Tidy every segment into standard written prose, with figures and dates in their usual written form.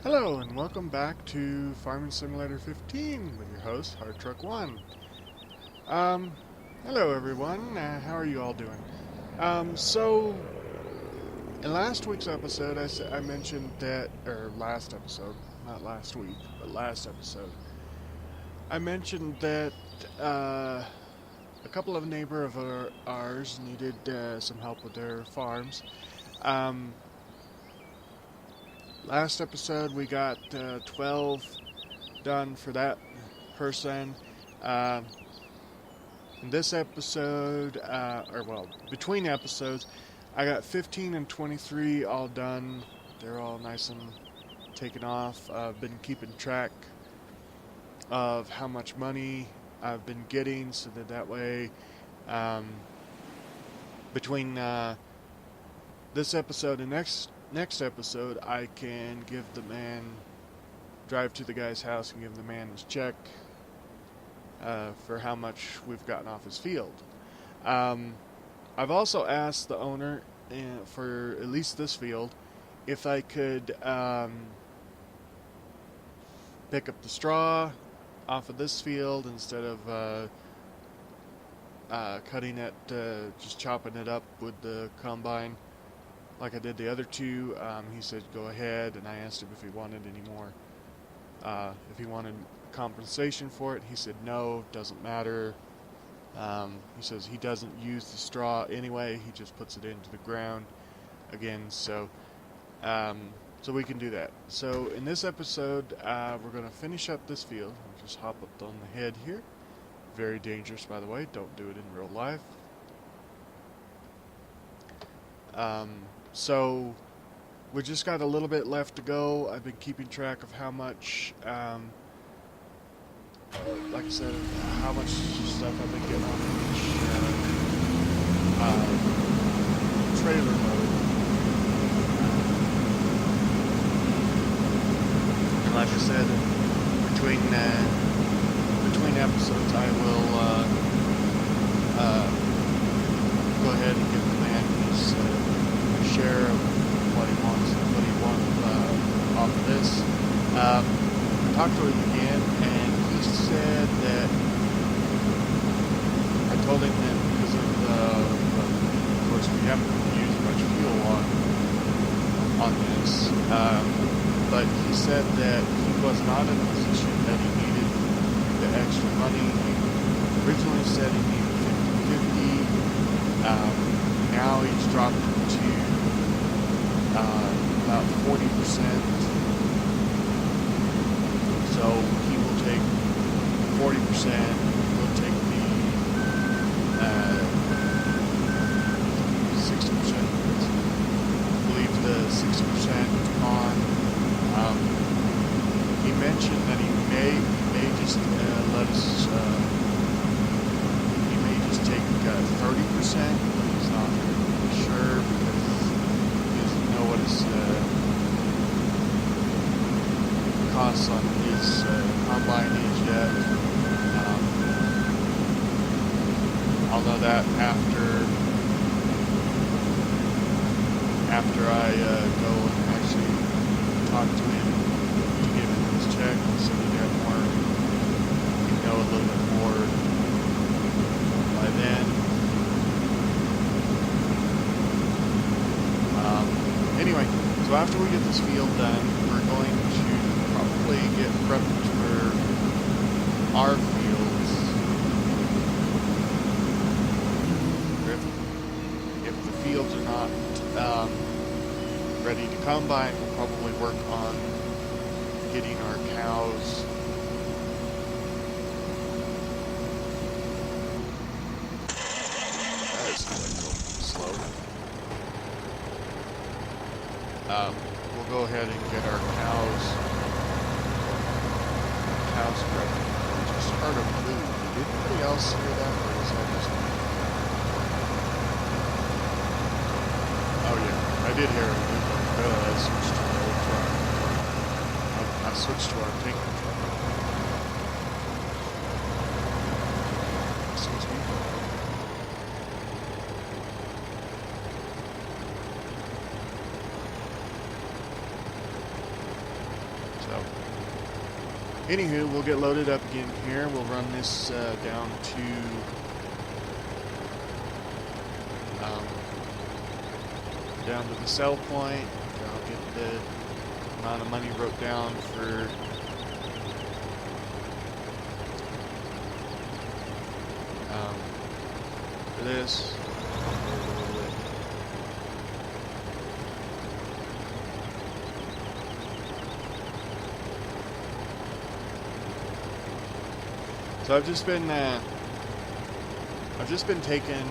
Hello and welcome back to Farming Simulator 15 with your host, Hardtruck1. Um, Hello everyone, how are you all doing? In last week's episode, I mentioned that, or last episode, not last week, but last episode, I mentioned that, a couple of neighbor of ours needed, some help with their farms. Last episode we got 12 done for that person. In this episode, between episodes, I got 15 and 23 all done. They're all nice and taken off. I've been keeping track of how much money I've been getting, so that way, between this episode and next episode, I can drive to the guy's house and give the man his check for how much we've gotten off his field. I've also asked the owner for at least this field if I could pick up the straw off of this field instead of cutting it, just chopping it up with the combine like I did the other two. He said go ahead, and I asked him if he wanted any more, if he wanted compensation for it. He said no, doesn't matter. He says he doesn't use the straw anyway, he just puts it into the ground again, so we can do that. So in this episode, we're going to finish up this field. I'll just hop up on the head here. Very dangerous, by the way, don't do it in real life. So we just got a little bit left to go. I've been keeping track of how much, like I said, how much stuff I've been getting on each trailer load. And like I said, between episodes, I will go ahead and give the man his share of what he wants off of this. I talked to him again, and he said that I told him that because of course we haven't used much fuel on this, but he said that he was not in a position that he needed the extra money. He originally said he needed 50-50. Now he's dropped it to about 40%. So he will take 40%. He'll take the 60%. Leave the 60% on. He mentioned that he may just let us. He may just take 30%. He's not sure because he doesn't know what his costs on his combine is yet. I'll know that after I go and actually talk to him to give him his check, so he'd have more, he'd know a little bit more by then. Anyway, so after we get this field done, we're going to probably get prepped for our fields. If the fields are not ready to combine, we'll probably work on getting our cows slow. We'll go ahead and get our cows prepped. Just heard a moo. Did anybody else hear that, or is that just me? Oh yeah, I did hear a moo. I switched to the old truck. I switched to our tinker truck. Excuse me. Anywho, we'll get loaded up again here. We'll run this down to the sell point. I'll get the amount of money wrote down for this. So I've just been taking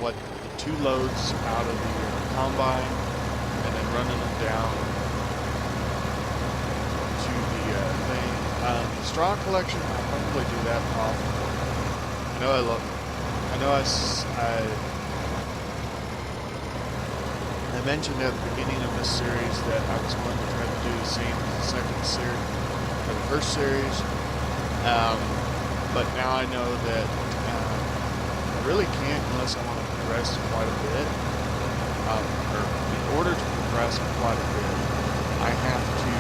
what 2 loads out of the combine and then running them down to the thing. The straw collection, I'll probably do that often. I mentioned at the beginning of this series that I was going to try to do the same as the second series, or the first series. But now I know that I really can't unless I want to progress quite a bit. Or in order to progress quite a bit, I have to do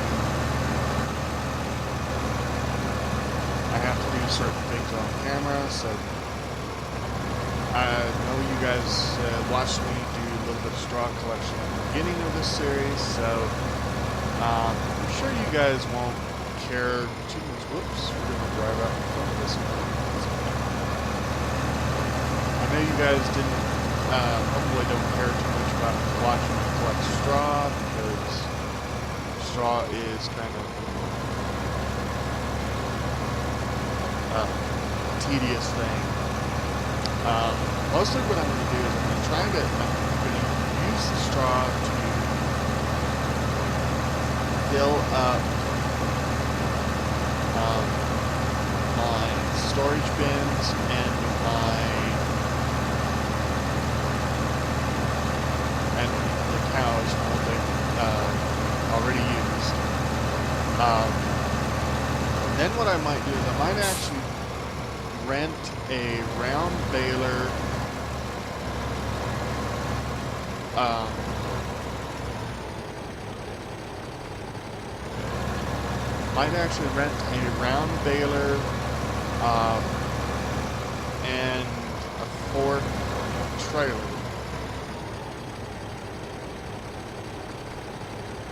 certain things on camera. So I know you guys watched me do a little bit of straw collection at the beginning of this series, so I'm sure you guys won't care too much. Whoops, we're going to drive out in front of this one. I know you guys probably don't care too much about watching me collect straw, because straw is kind of a tedious thing. Mostly what I'm going to do is I'm going to use the straw to fill up my storage bins and the cows already used. Then what I might do is I might actually rent a round baler and a fork trailer,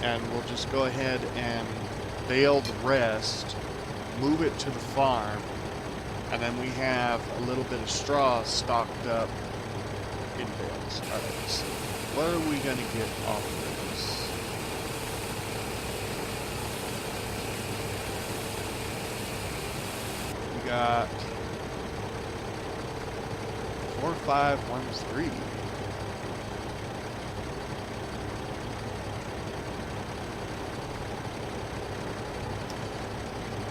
and we'll just go ahead and bale the rest, move it to the farm, and then we have a little bit of straw stocked up in bales. Alright, so what are we going to get off of this? We got 4513.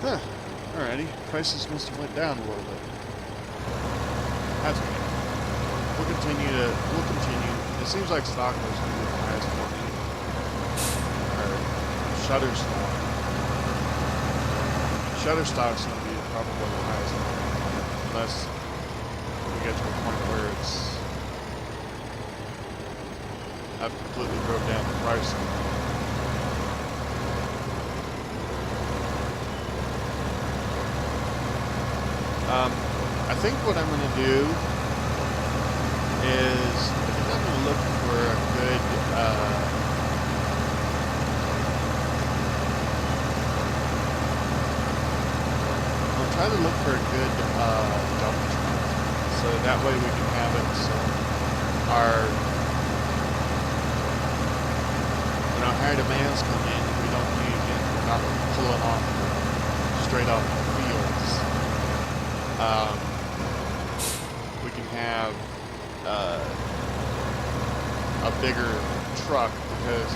Huh. Alrighty. Prices must have went down a little bit. That's okay. We'll continue. It seems like stock was going to be the highest for me. Or Shutterstock. Shutterstock's going to be probably the highest for me. Unless we get to a point where I've completely drove down the price. I think what I'm going to do is I'm going to look for a good I'll try to look for a good dump truck, so that way we can have it so when our higher demands come in, we don't need it, we're not pulling off straight off the fields. We can have a bigger truck, because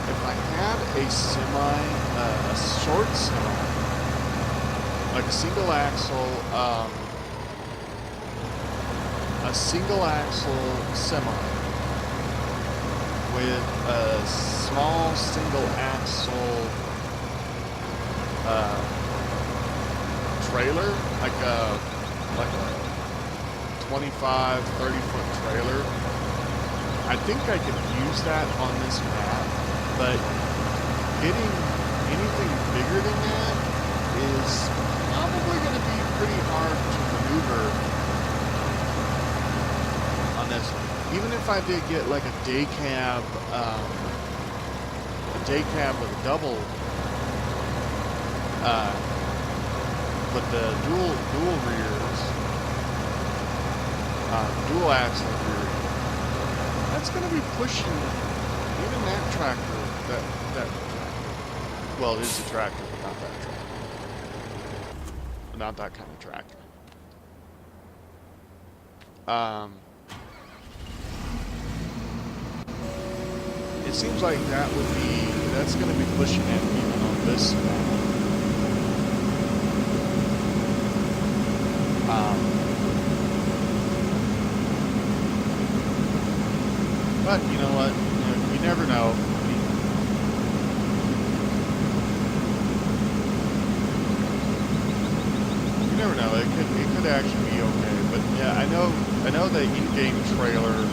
if I had a semi, a short semi, like a single axle semi with a small single axle trailer, like a 25, 30-foot trailer. I think I could use that on this map, but getting anything bigger than that is probably going to be pretty hard to maneuver on this. Even if I did get like a day cab with a double, with the dual rears, dual axle rear, that's going to be pushing even that tractor, that tractor. Well, it is a tractor, but not that tractor. Not that kind of tractor. It seems like that's going to be pushing it even on this map. But you know what? You never know. You never know. It could actually be okay. But yeah, I know the in-game trailer.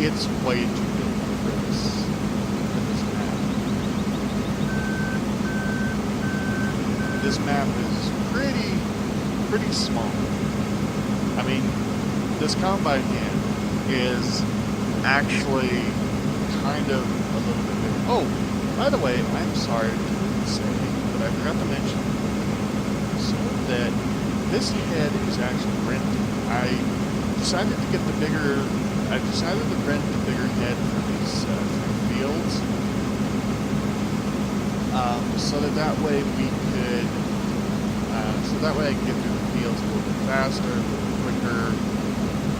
It's way too big for this map. This map is pretty small. I mean, this combine can is actually kind of a little bit bigger. Oh, by the way, I'm sorry to say, but I forgot to mention so that this head is actually rented. I decided to rent the bigger head for these 3 fields, so that way we could, I can get through the fields a little bit faster, a little quicker,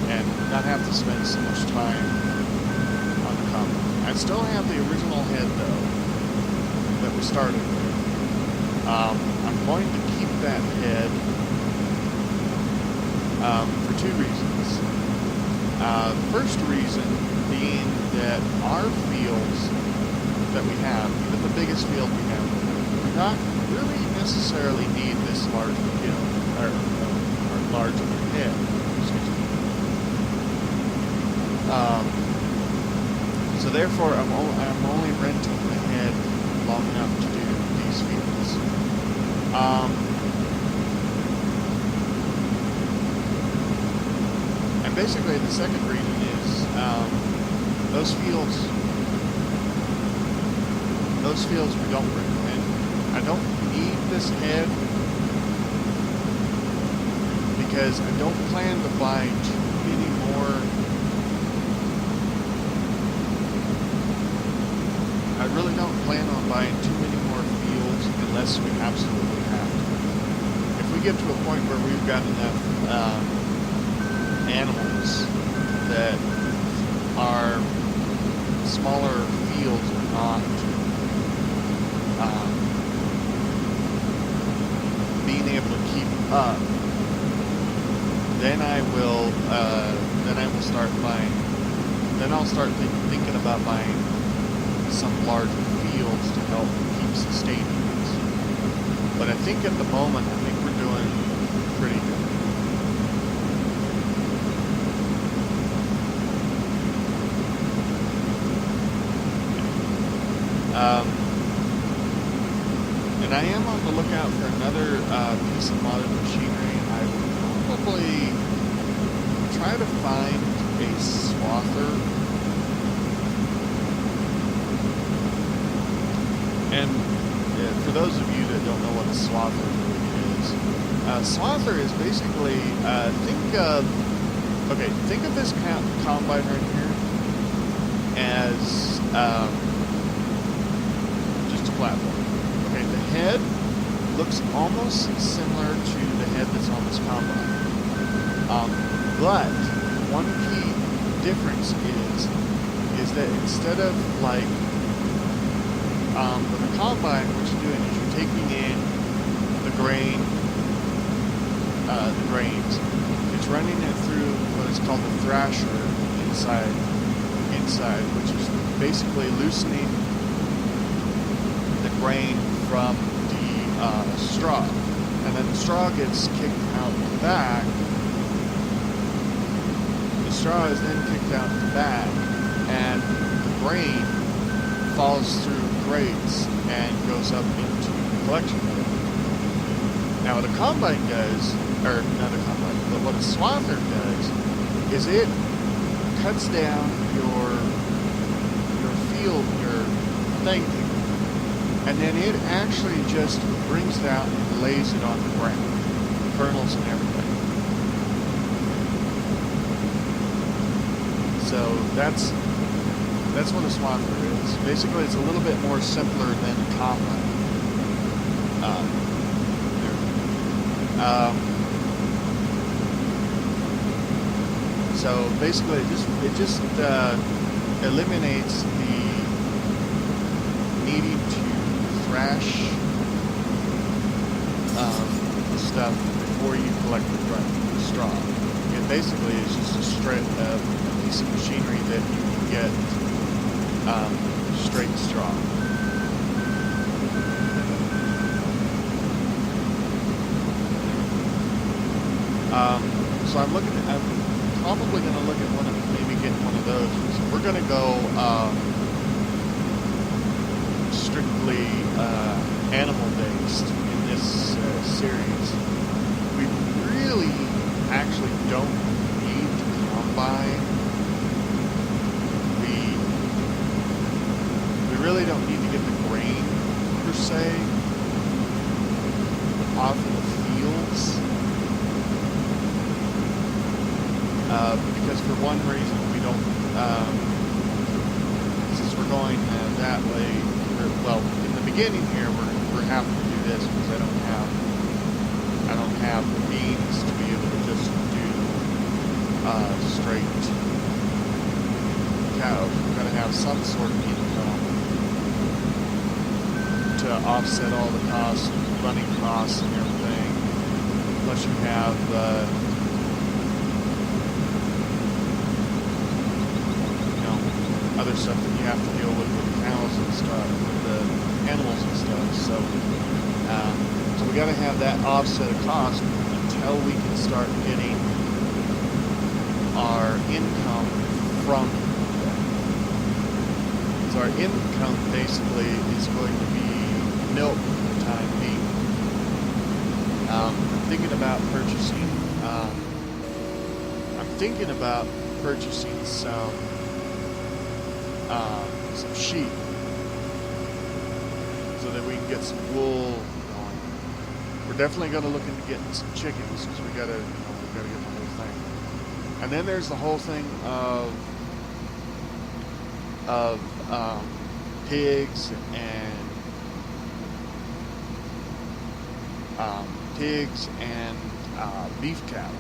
and not have to spend so much time on the combine. I still have the original head though that we started with. I'm going to keep that head for 2 reasons. First reason being that our fields that we have, even the biggest field we have, do not really necessarily need this large field, or larger head. Excuse me. So therefore, I'm only renting the head long enough to do these fields. And basically, the second reason is those fields we don't recommend. I don't need this head because I don't plan to buy too many more. I really don't plan on buying too many more fields unless we absolutely have to. If we get to a point where we've got enough animals that are smaller fields or not, being able to keep up, then I will start buying. Then I'll start thinking about buying some larger fields to help keep sustaining us. But I think at the moment, we're doing pretty good. And I am on the lookout for another piece of modern machinery. I will probably try to find a swather. And for those of you that don't know what a swather really is, swather is basically, think of this combine right here as just a platform. Okay, the head looks almost similar to the head that's on this combine. But one key difference is that instead of like with the combine, what you're doing is you're taking in the grains. It's running it through what is called the thrasher inside, which is basically loosening the grain from the straw, and then the straw gets kicked out the back. The straw is then kicked out the back, and the grain falls through grates and goes up into the collection bin. Now what a combine does, or not a combine, but what a swather does, is it cuts down your field, your thing, and then it actually just brings it out and lays it on the ground, kernels and everything. So that's what a swather is. Basically, it's a little bit more simpler than a combine. So basically, it just eliminates the needing to thrash stuff before you collect the straw. It basically is just a piece of machinery that you can get straight straw. So I'm probably going to look at maybe getting one of those. So we're going to go strictly animal based in this series. We really actually don't need to combine. We really don't need to get the grain per se off of the fields. Because for one reason we don't, since we're going that way, in the beginning here we're having to do this because I don't have the means to be able to just do straight cows. We've got to have some sort of income to offset all the costs, running costs and everything. Plus you have other stuff that you have to deal with the cows and stuff, with the animals and stuff. So we got to have that offset of cost until we can start getting our income from them. So our income basically is going to be milk for the time being. I'm thinking about purchasing some sheep so that we can get some wool going. We're definitely going to look into getting some chickens because we got to get the whole thing. And then there's the whole thing of pigs and beef cattle.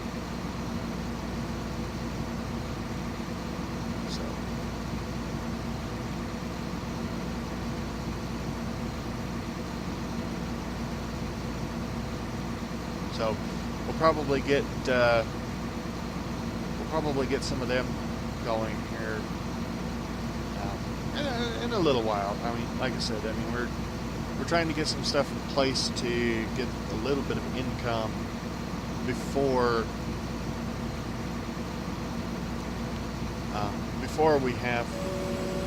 So we'll probably get some of them going here in a little while. I mean, like I said, we're trying to get some stuff in place to get a little bit of income before we have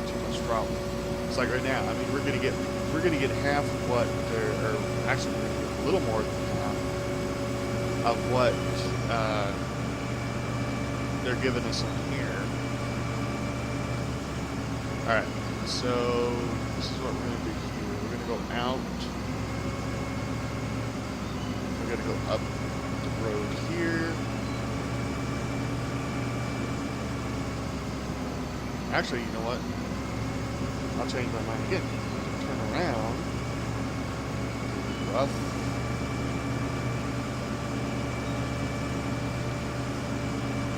too much problem. It's like right now. We're gonna get half of what or actually we're gonna get a little more than half of what they're giving us on here. Alright, so this is what we're going to do here. We're going to go out. We're going to go up the road here. Actually, you know what? I'll change my mind again. Turn around. Rough.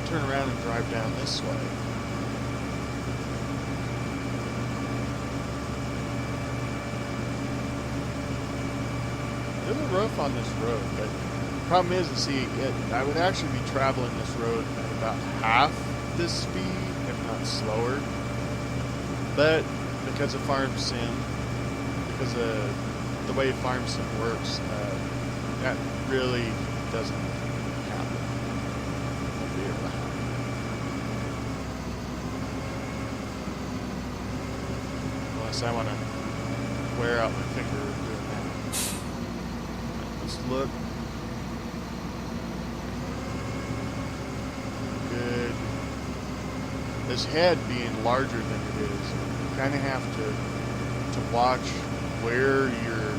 Turn around and drive down this way. A little rough on this road, but the problem is, I would actually be traveling this road at about half this speed, if not slower. But because of Farm Sim, because of the way Farm Sim works, that really doesn't happen. Won't be able to happen. unless I want to wear out my finger doing that. Let's look. Good. This head being larger than it is, you kind of have to watch where you're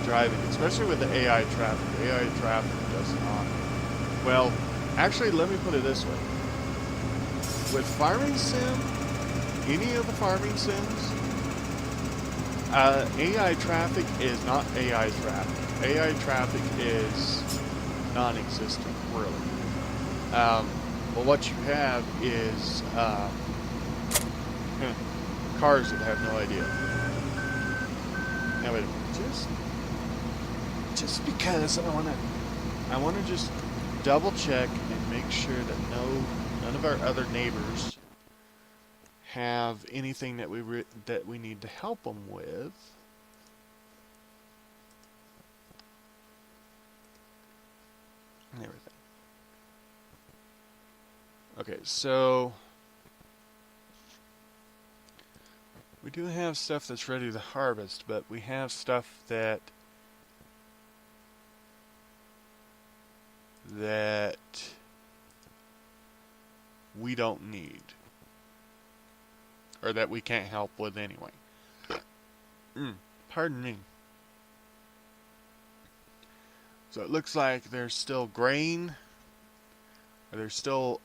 driving, especially with the AI traffic. The AI traffic does not. Well, actually, let me put it this way. With Farming Sim, any of the farming sims, AI traffic is not AI traffic. AI traffic is non-existent, really. But what you have is cars that have no idea. Now wait a minute, just because I want to just double check and make sure that none of our other neighbors have anything that we need to help them with. And everything. Okay, so we do have stuff that's ready to harvest, but we have stuff that we don't need, or that we can't help with anyway. Pardon me. So it looks like there's still grain, or there's still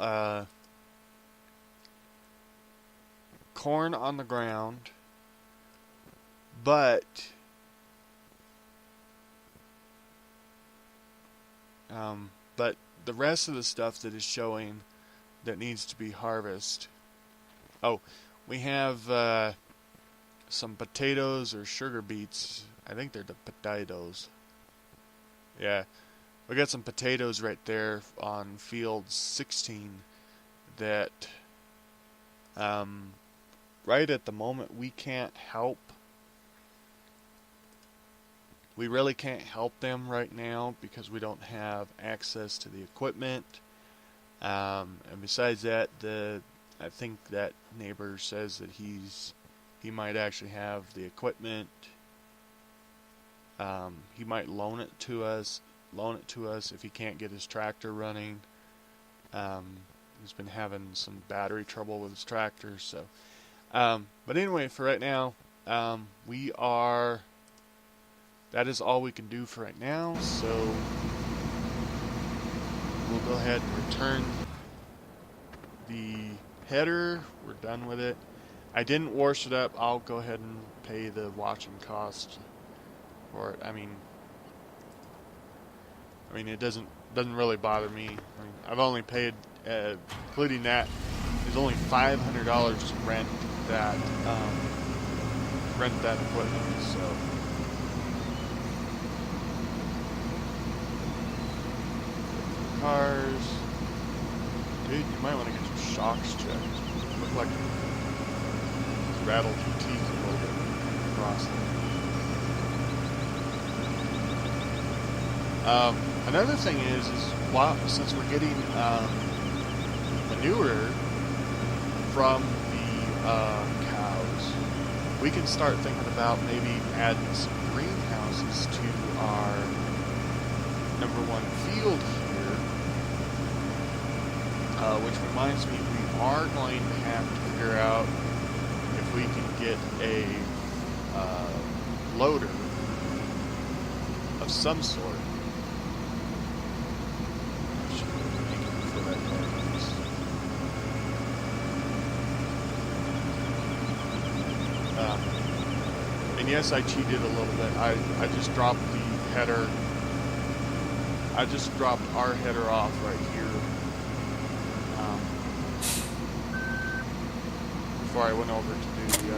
corn on the ground, but the rest of the stuff that is showing that needs to be harvested. Oh, we have some potatoes or sugar beets. I think they're the potatoes. Yeah, we got some potatoes right there on field 16 that right at the moment we can't help. We really can't help them right now because we don't have access to the equipment. And besides that, I think that neighbor says that he might actually have the equipment. He might loan it to us if he can't get his tractor running. He's been having some battery trouble with his tractor. So, but anyway, for right now, that is all we can do for right now. So we'll go ahead and return the header. We're done with it. I didn't wash it up. I'll go ahead and pay the washing cost for it. I mean, it doesn't really bother me. I mean, I've only paid, including that, it's only $500 to rent that equipment. So. Cars. Dude, you might want to get your shocks checked. Look like you rattled your teeth a little bit across there. Another thing is since we're getting manure from the cows, we can start thinking about maybe adding some greenhouses to our #1 field here. Which reminds me, we are going to have to figure out if we can get a loader of some sort. And yes, I cheated a little bit. I just dropped the header. I just dropped our header off right here. Before I went over to do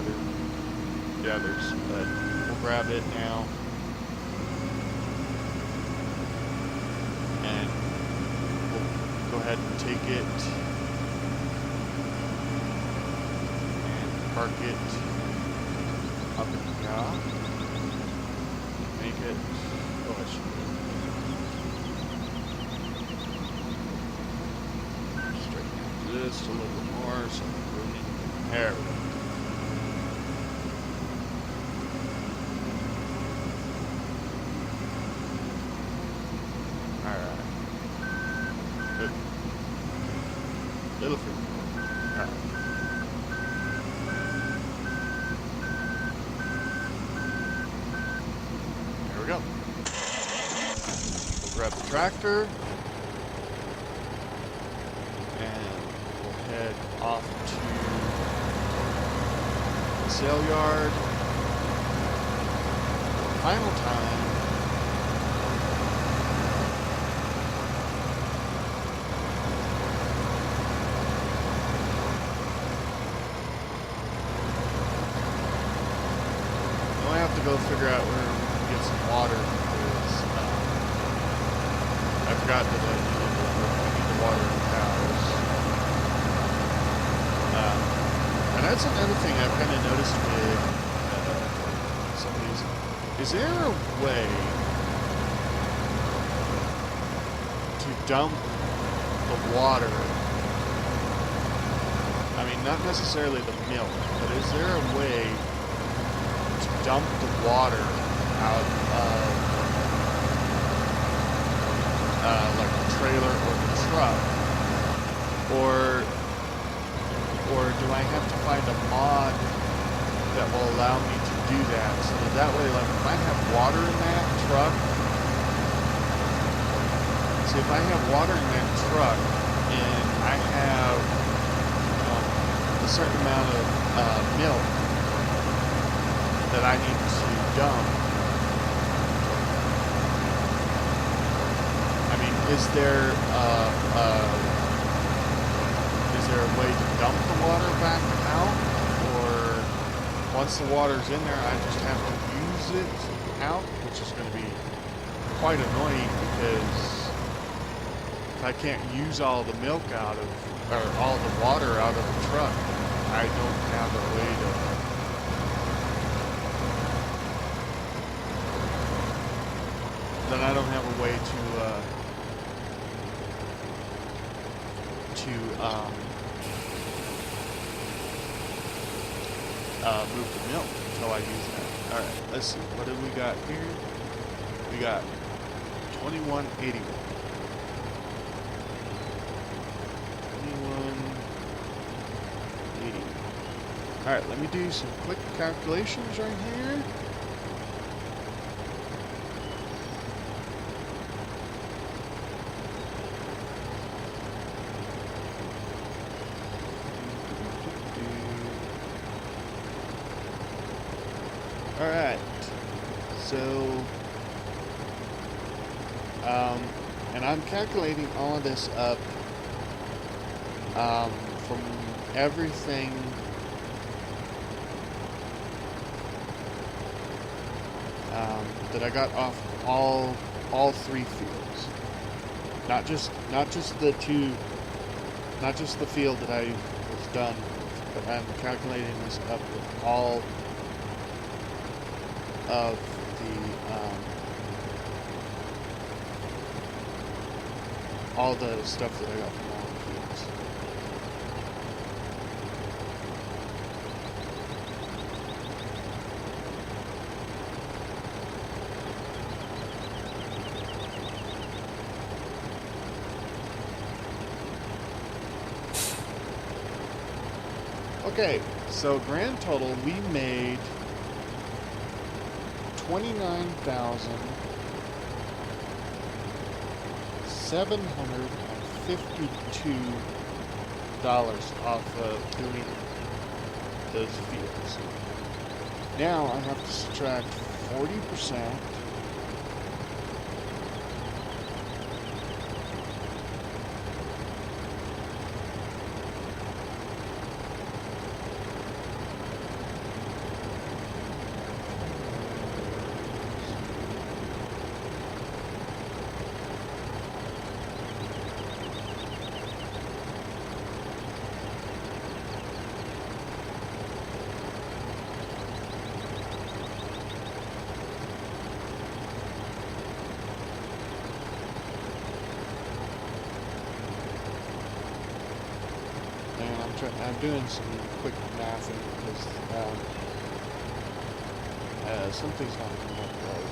the others, but we'll grab it now, and we'll go ahead and take it and park it up in the car. Make it. Oh, I should straighten out just a little bit more so I'm ruining. There we go. Good. Little fruit. Alright. There we go. We'll grab the tractor. And we'll head off to the sale yard. Final time. Go figure out where we can get some water because I forgot that I need to water the cows. And that's another thing I've kind of noticed with some of these. Is there a way to dump the water? I mean, not necessarily the milk, but is there a way dump the water out of like the trailer or the truck, or do I have to find a mod that will allow me to do that, so that way, like, if I have water in that truck, see, if I have water in that truck and I have a certain amount of milk that I need to dump. I mean, is there a way to dump the water back out, or once the water's in there, I just have to use it out, which is going to be quite annoying because if I can't use all the milk out of, or all the water out of the truck, I don't have a way to. Then I don't have a way to move the milk until I use that. Alright, let's see. What do we got here? We got 2181. 2180. Alright, let me do some quick calculations right here. Alright, so, and I'm calculating all of this up, from everything, that I got off of all three fields. Not just the field that I was done with, but I'm calculating this up with all of all the stuff that I got from all the fields. Okay, so grand total we made $29,752 off of doing those fields. Now I have to subtract 40%. I'm doing some quick mathing because something's not coming up right.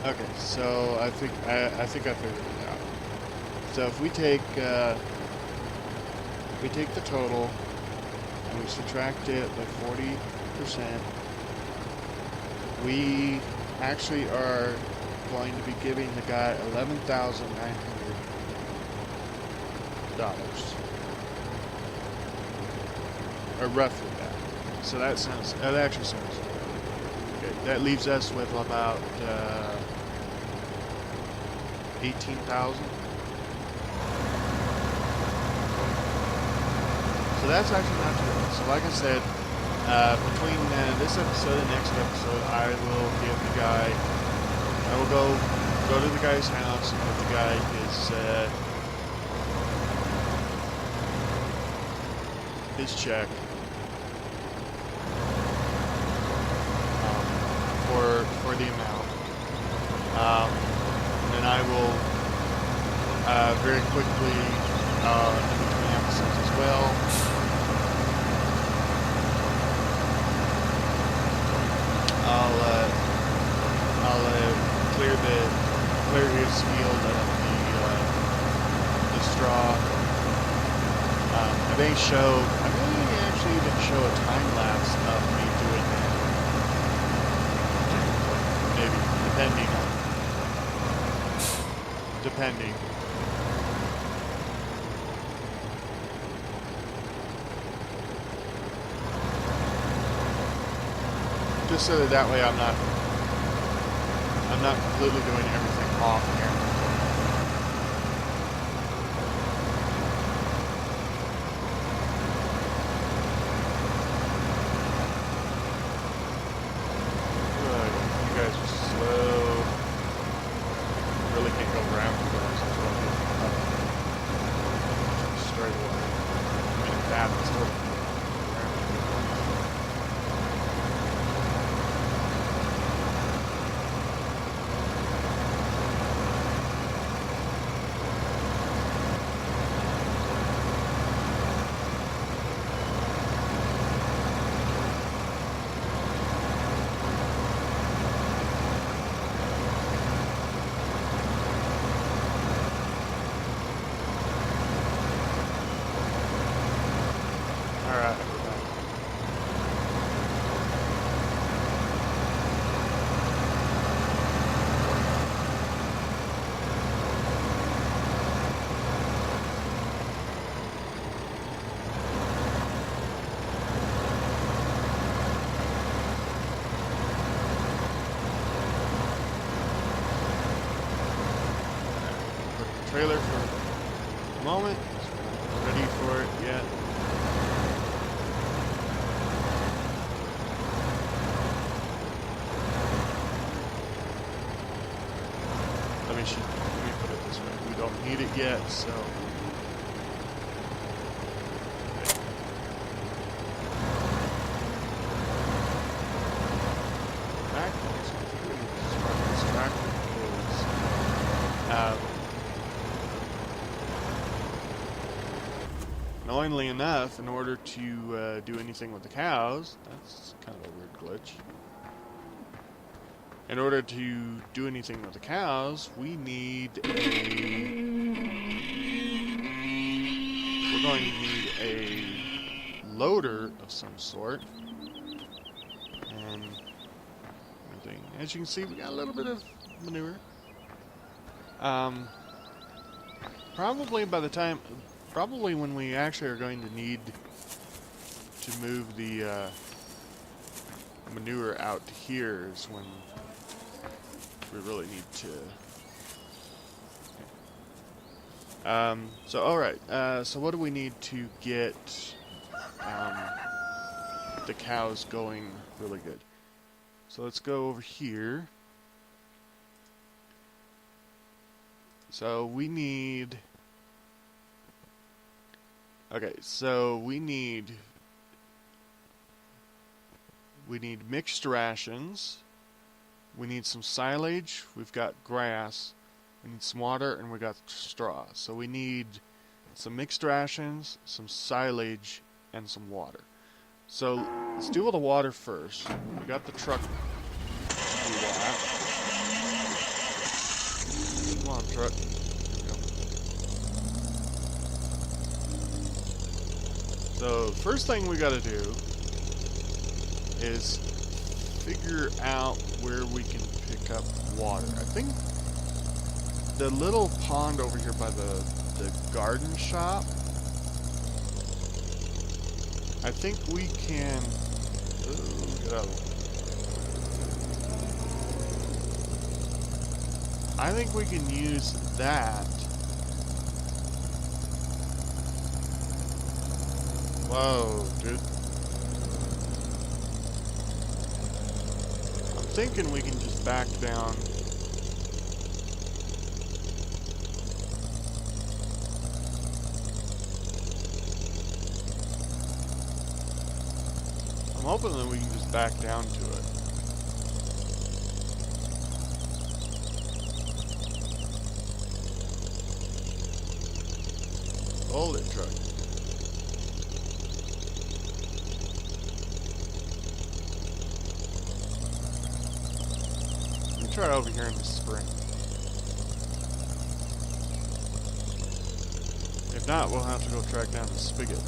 Okay, so I think I figured it out. So if we take the total and we subtract it by 40%, we actually are going to be giving the guy $11,900, or roughly that. So that actually sounds good. That leaves us with about 18,000. So that's actually not too bad. So like I said, between this episode and next episode, I will give the guy, I will go to the guy's house and give the guy his check for the amount. And then I will very quickly in between episodes as well. I'll clear his field of the straw. I may actually even show a time lapse of me doing that. Maybe, depending. Just so that way I'm not completely doing everything off camera. Good. You guys are slow. Really can't go around you guys. That's what I'm doing. Straight away. I mean, that is totally. Trailer for a moment. Ready for it yet? Let me put it this way. We don't need it yet, so. Annoyingly enough, in order to do anything with the cows, that's kind of a weird glitch. In order to do anything with the cows, we're going to need a loader of some sort. And everything. As you can see, we got a little bit of manure. Probably when we actually are going to need to move the manure out to here is when we really need to. So alright, so what do we need to get the cows going really good? So let's go over here. So we need... Okay, so we need mixed rations. We need some silage. We've got grass. We need some water, and we got straw. So we need some mixed rations, some silage, and some water. So let's deal with the water first. We got the truck to do that. on, truck. Here we go. So, first thing we gotta do is figure out where we can pick up water. I think the little pond over here by the garden shop, I think we can... Ooh, get out of the way. I think we can use that. Whoa, dude. I'm thinking we can just back down. I'm hoping that we can just back down to it. Hold it, truck. Let me try over here in the spring. If not, we'll have to go track down the spigot.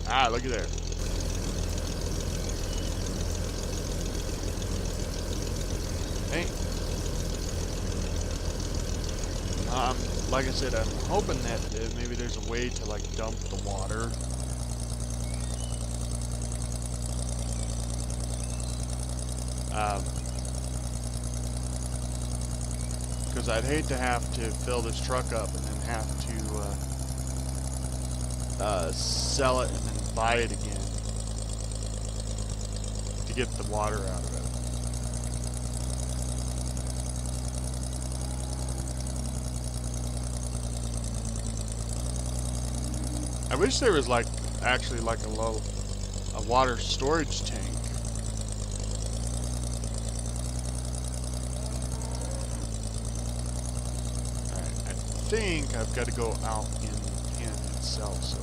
Ah, looky there. Hey. Like I said, I'm hoping that maybe there's a way to like dump the water. Because I'd hate to have to fill this truck up and then have to sell it and then buy it again to get the water out of it. I wish there was actually a water storage tank. Alright, I think I've got to go out in the pen itself, so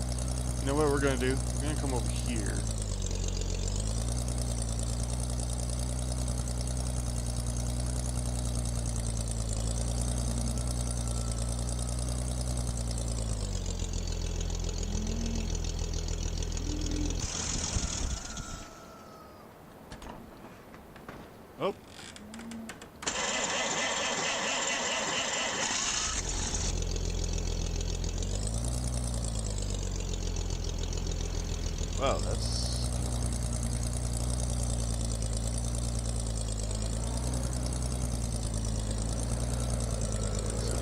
you know what we're gonna do? We're gonna come over here. Oh. Wow, that's...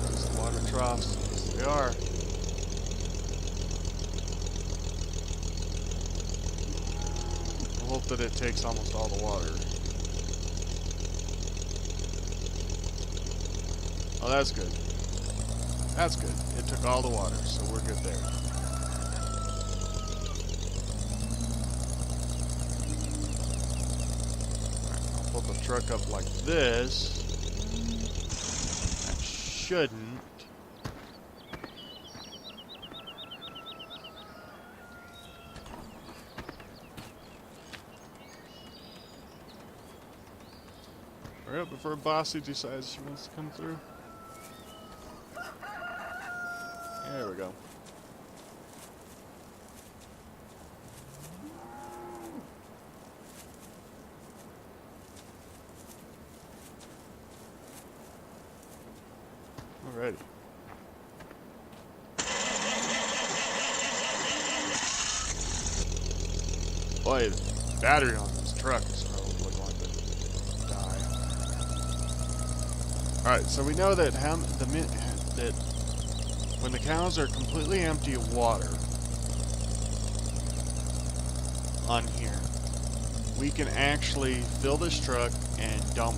Just water troughs. Yes, they are. I hope that it takes almost all the water. Oh, that's good. That's good. It took all the water, so we're good there. Alright, I'll pull the truck up like this. That shouldn't. Hurry up before Bossy decides she wants to come through. There we go. Alrighty. Boy, the battery on this truck is probably going to die. Alright, so we know that that when the cows are completely empty of water on here, we can actually fill this truck and dump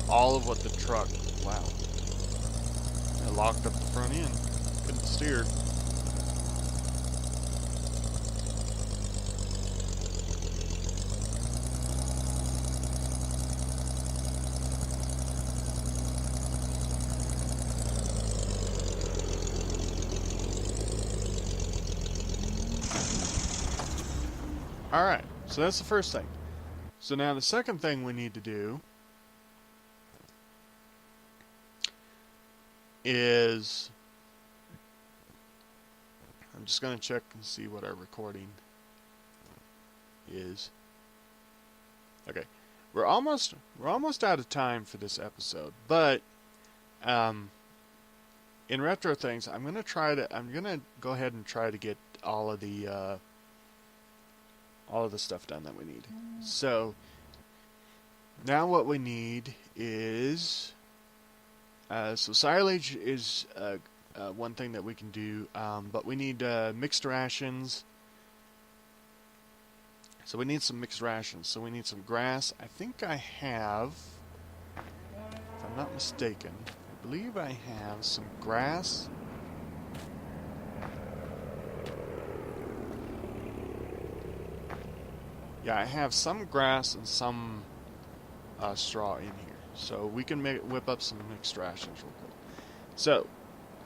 all of what the truck... Wow. It locked up the front end. Couldn't steer. Alright, so that's the first thing. So now the second thing we need to do is, I'm just going to check and see what our recording is. Okay, we're almost out of time for this episode, but in retro things, I'm gonna go ahead and try to get all of the stuff done that we need. So now what we need is so silage is one thing that we can do, but we need mixed rations. So we need some mixed rations. So we need some grass. I think I have, if I'm not mistaken, I believe I have some grass. Yeah, I have some grass and some straw in here. So we can whip up some mixed rations real quick. So,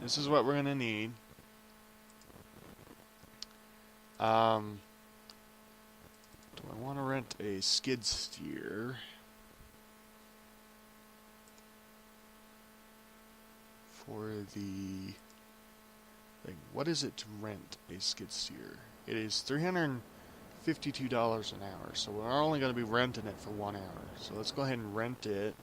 this is what we're going to need. Do I want to rent a skid steer? For the thing. What is it to rent a skid steer? It is $352 an hour, so we're only going to be renting it for 1 hour. So let's go ahead and rent it.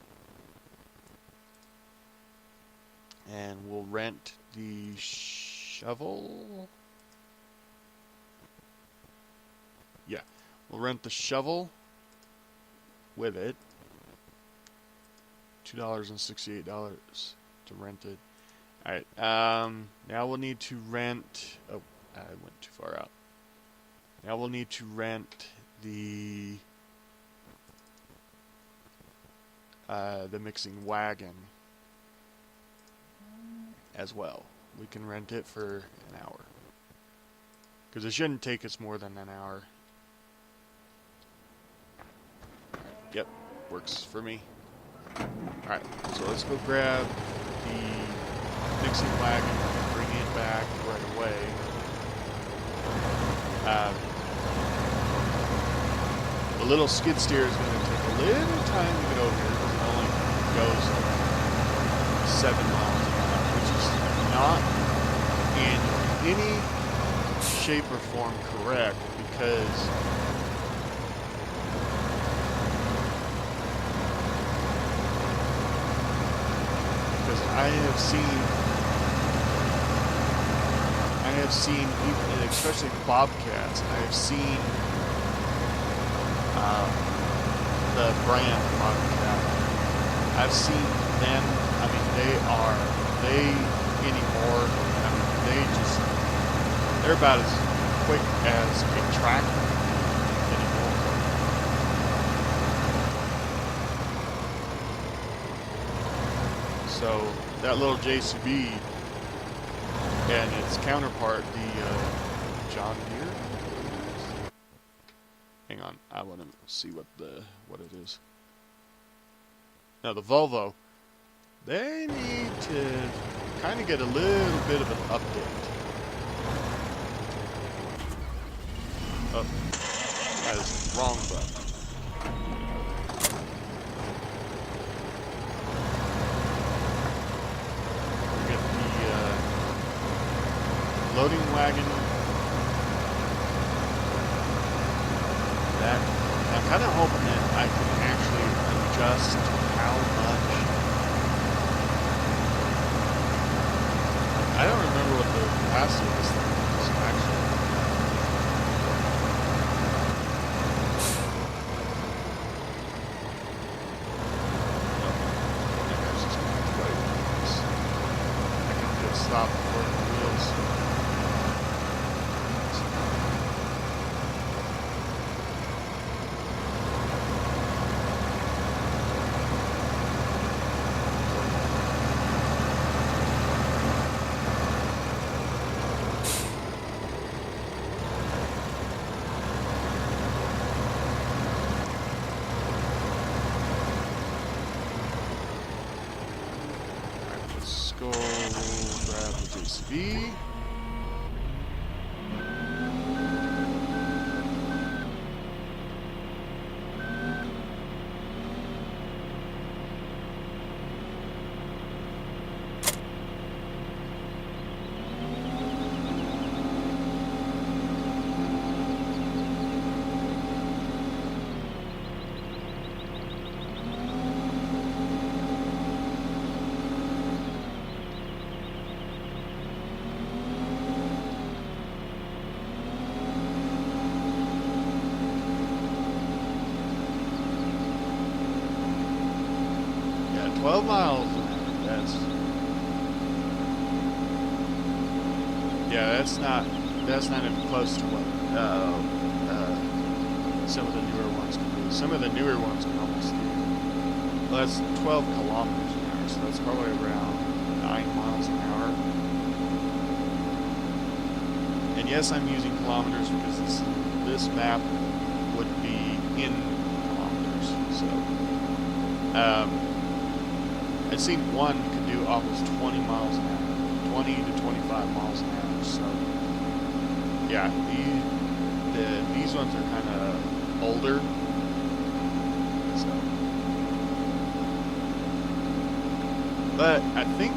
And we'll rent the shovel. Yeah, we'll rent the shovel with it. $2.68 to rent it. Alright, now we'll need to rent... Oh, I went too far out. Now we'll need to rent the mixing wagon as well. We can rent it for an hour. Because it shouldn't take us more than an hour. Yep, works for me. Alright, so let's go grab the mixing wagon and bring it back right away. The little skid steer is going to take a little time to get over here because it only goes 7 miles an hour, which is not in any shape or form correct because I have seen, even, especially bobcats, I have seen the brand bobcat. I've seen them, I mean, they they're about as quick as a tractor anymore. So, that little JCB and its counterpart, the John Deere. Hang on, I want to see what it is. Now the Volvo, they need to kind of get a little bit of an update. Oh, that is the wrong button. Loading wagon. That I'm kind of hoping that I can actually adjust how much. I don't remember what the capacity of this thing is actually. I can just stop before the wheels. Go grab the JCB. 12 miles. That's not even close to what some of the newer ones can do. Some of the newer ones can almost do. Well, that's 12 kilometers an hour, so that's probably around 9 miles an hour. And yes, I'm using kilometers because this map would be in kilometers. So I've seen one can do almost 20 miles an hour, 20 to 25 miles an hour. So yeah, these ones are kind of older. So, but I think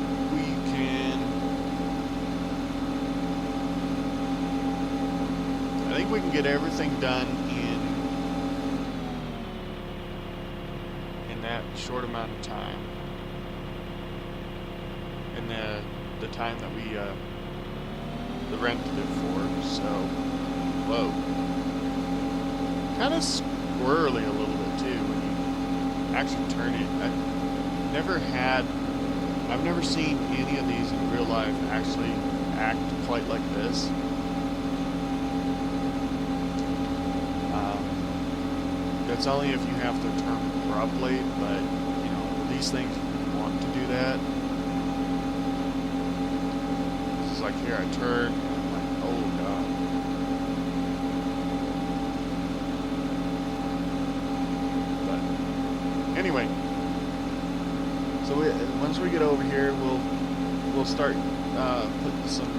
we can get everything done in that short amount of time. In the time that we rented it for. So, whoa. Kind of squirrely a little bit too when you actually turn it. I've never seen any of these in real life actually act quite like this. That's only if you have to turn abruptly, but you know, these things want to do that. This is like here I turn and I'm like, oh god. Anyway, so once we get over here, we'll start putting some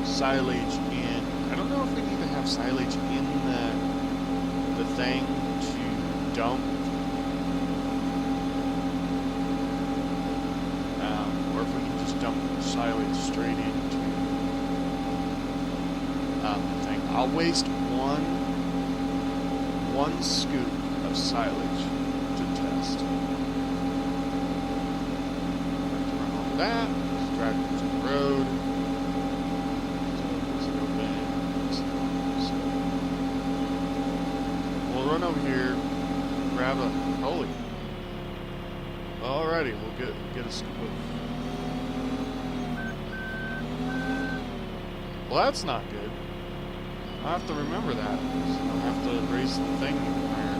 silage in. I don't know if we need to have silage in the thing to dump, or if we can just dump silage straight into the thing. I'll waste one scoop of silage to test. Run over that, just drive it to the road. So we'll run over here, grab a holy. Alrighty, we'll get a scoop of. Well, that's not good. I'll have to remember that. I'll have to raise the thing higher.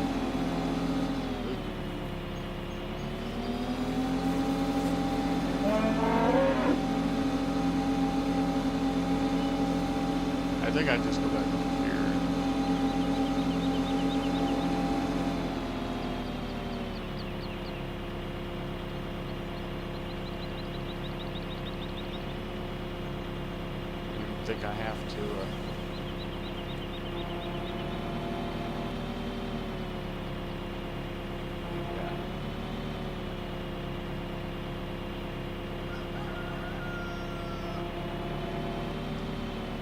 I think I just go back over here. I think I have to.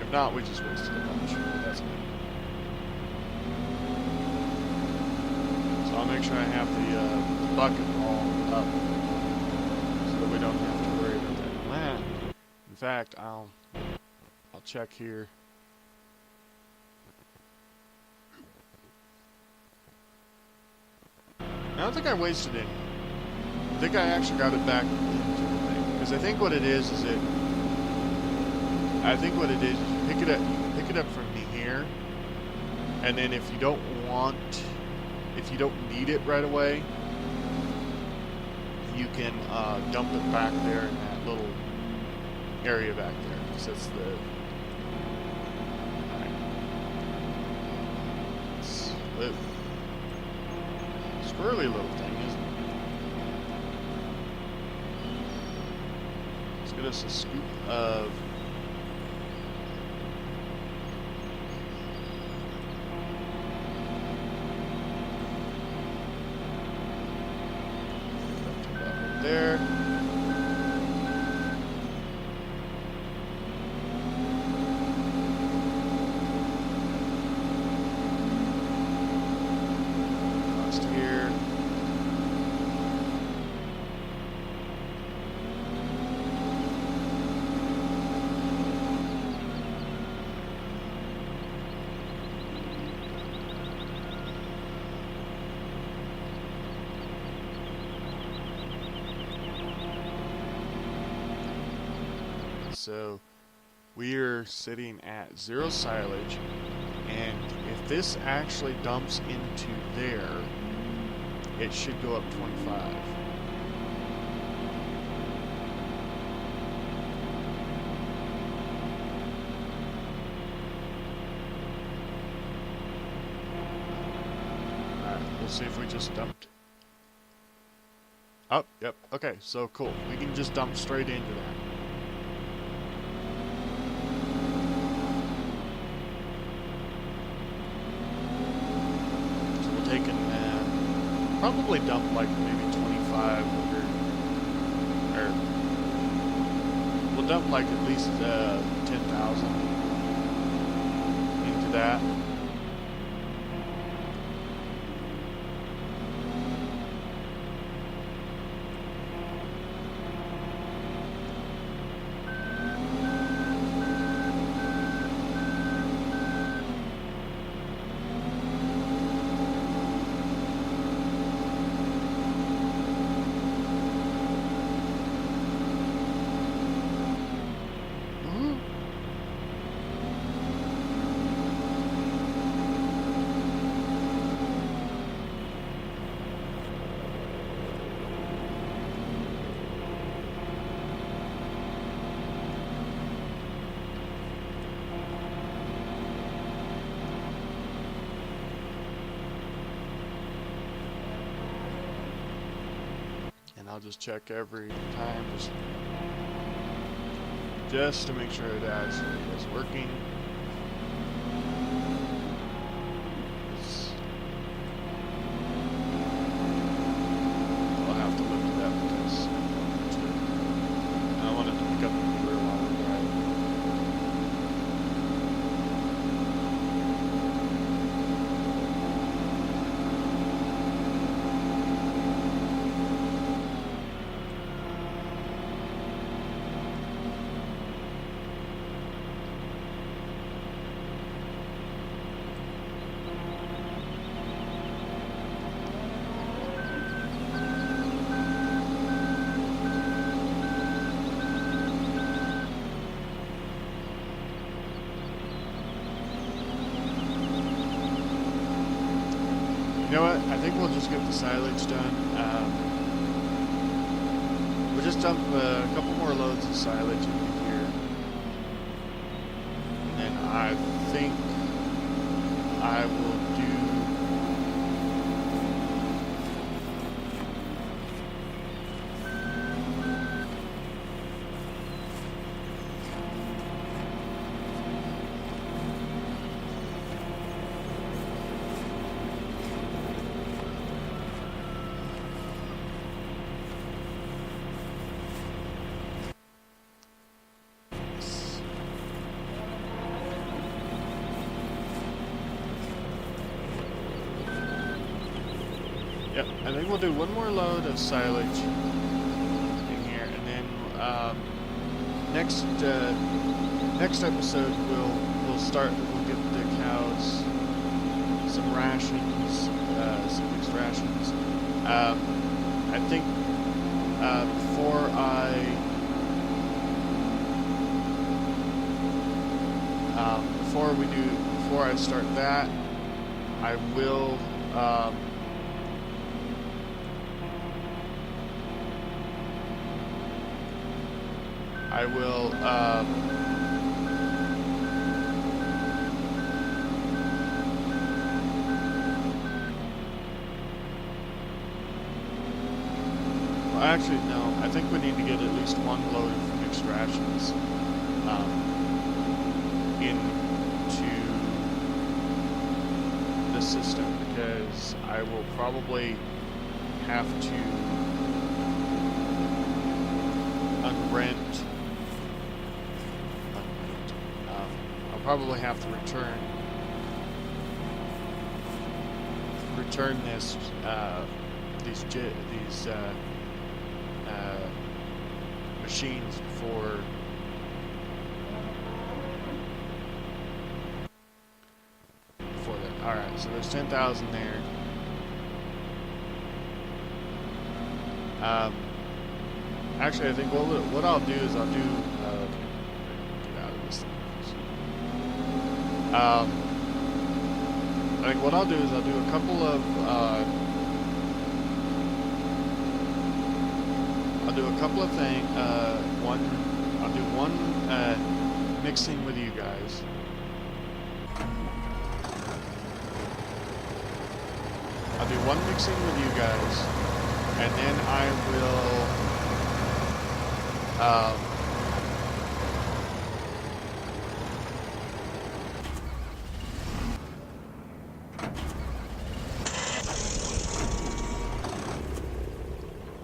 If not, we just wasted a bunch. That's good. So I'll make sure I have the bucket all up so that we don't have to worry about that land. In fact, I'll check here. I don't think I wasted any. I think I actually got it back into the thing. Because I think what it is you pick it up from here, and then if you don't need it right away, you can dump it back there in that little area back there, because that's the squirrely little thing, isn't it? Let's get us a scoop of there. Across here. so we're sitting at 0 silage, and if this actually dumps into there, it should go up 25. We'll see if we just dumped. Oh, yep. Okay, so cool. We can just dump straight into that. So we'll take and probably dump like maybe 2,500, or we'll dump like at least 10,000 into that. I'll just check every time, just to make sure it actually is working. I'll have to look it up because I wanted to pick up the computer while we're driving. You know what? I think we'll just get the silage done. We'll just dump a couple more loads of silage into here. And then I think I will do... Yep, I think we'll do one more load of silage in here, and then next episode we'll get the cows some rations, some mixed rations. I think before I start that, I will well, actually, no. I think we need to get at least one load of mixed rations into the system, because I will probably have to unrent. I'll probably have to return this these machines for that. All right, so there's 10,000 there. Actually, I think what I'll do is I'll do I think what I'll do is I'll do a couple of things. I'll do one mixing with you guys. I'll do one mixing with you guys, and then I will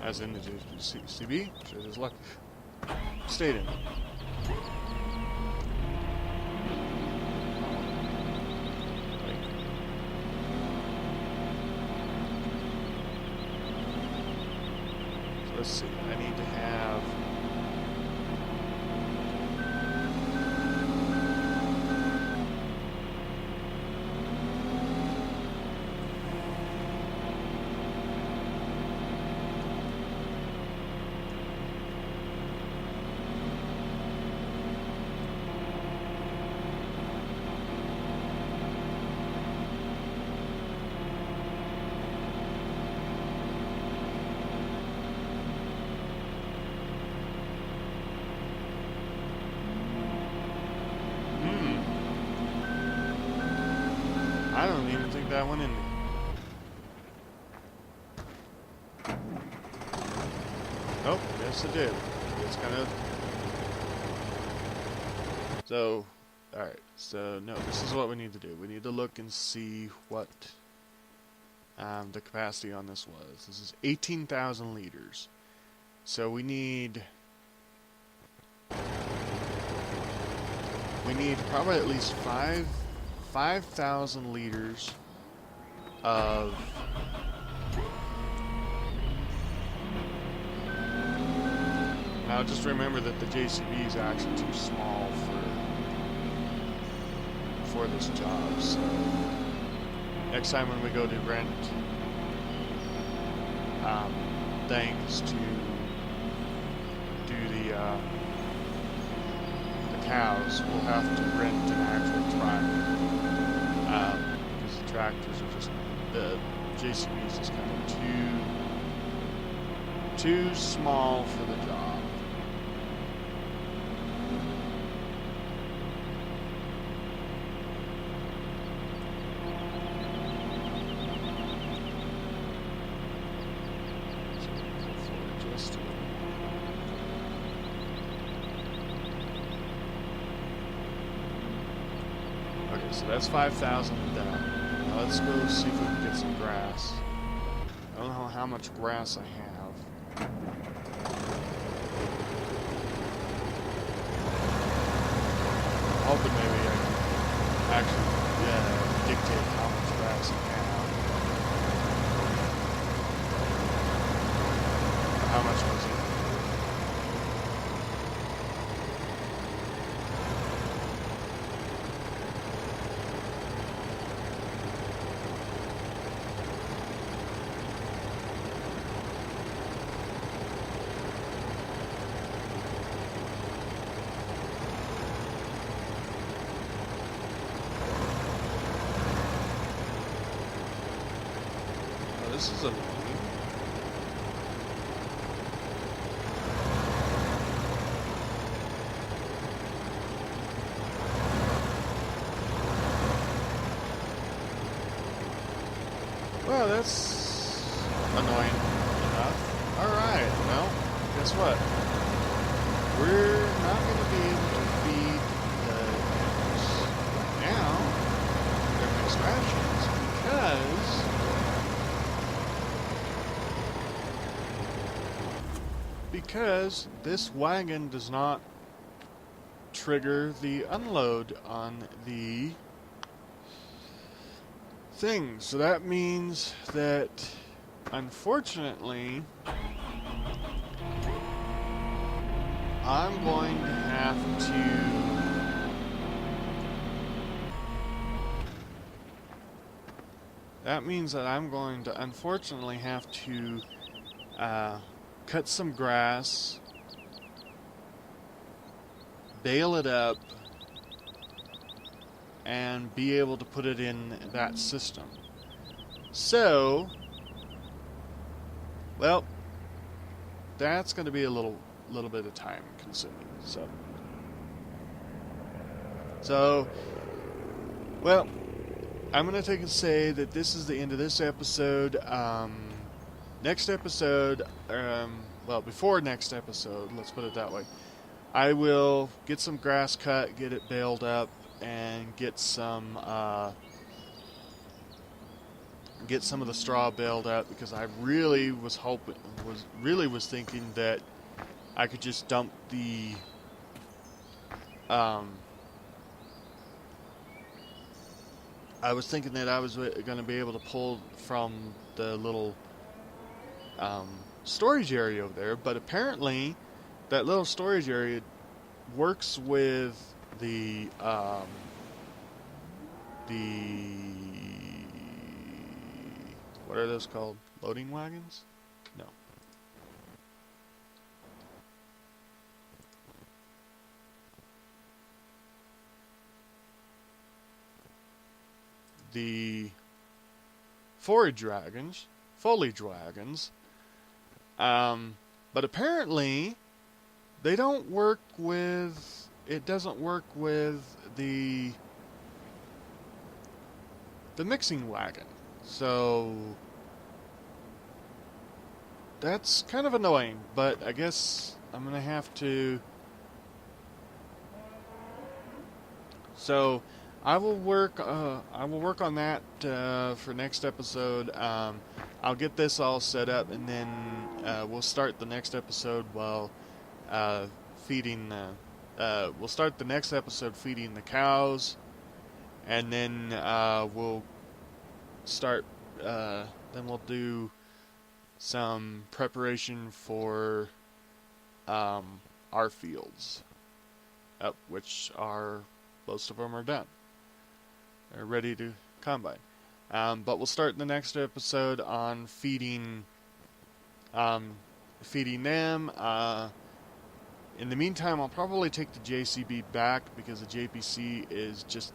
as in the CB, should his luck stayed in. So let's see, I need to have I don't even think that went in there. Oh, yes it did. It's kind of... So, alright. So, no, this is what we need to do. We need to look and see what the capacity on this was. This is 18,000 liters. So we need probably at least 5,000 liters of now just remember that the JCB is actually too small for this job, so next time when we go to rent things to do the cows, we'll have to rent an actual tractor. Because the tractors are just, the JCB is just kind of too small for the job. Okay, so that's 5,000 down. Now let's go see if we can get some grass. I don't know how much grass I have. I'm hoping maybe I can actually dictate how much grass I have. How much was it? This is annoying. Well, that's annoying enough. Alright, well, guess what? We're not going to be able to feed the animals now their mixed rations because this wagon does not trigger the unload on the thing. So that means that, unfortunately, I'm going to have to unfortunately have to cut some grass, bale it up, and be able to put it in that system. So, well, that's going to be a little bit of time consuming. So, well, I'm going to take and say that this is the end of this episode. Next episode, well, before next episode, let's put it that way, I will get some grass cut, get it baled up, and get some of the straw baled up, because I really was thinking that I could just dump the I was thinking that I was going to be able to pull from the little storage area over there, but apparently that little storage area works with the what are those called? Loading wagons? No. The foliage wagons, but apparently they don't work with. It doesn't work with the mixing wagon, so that's kind of annoying. But I guess I'm gonna have to. So I will work on that for next episode. I'll get this all set up, and then we'll start the next episode while feeding. We'll start the next episode feeding the cows, and then we'll start. Then we'll do some preparation for our fields, which are most of them are done. They're ready to combine. But we'll start the next episode on feeding them. In the meantime, I'll probably take the JCB back because the JPC is just,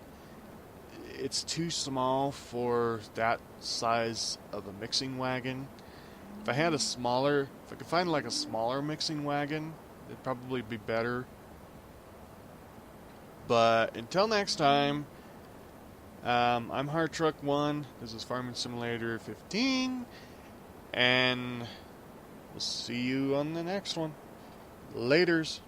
it's too small for that size of a mixing wagon. If I could find like a smaller mixing wagon, it'd probably be better. But until next time, I'm Hardtruck1. This is Farming Simulator 15, and we'll see you on the next one. Laters.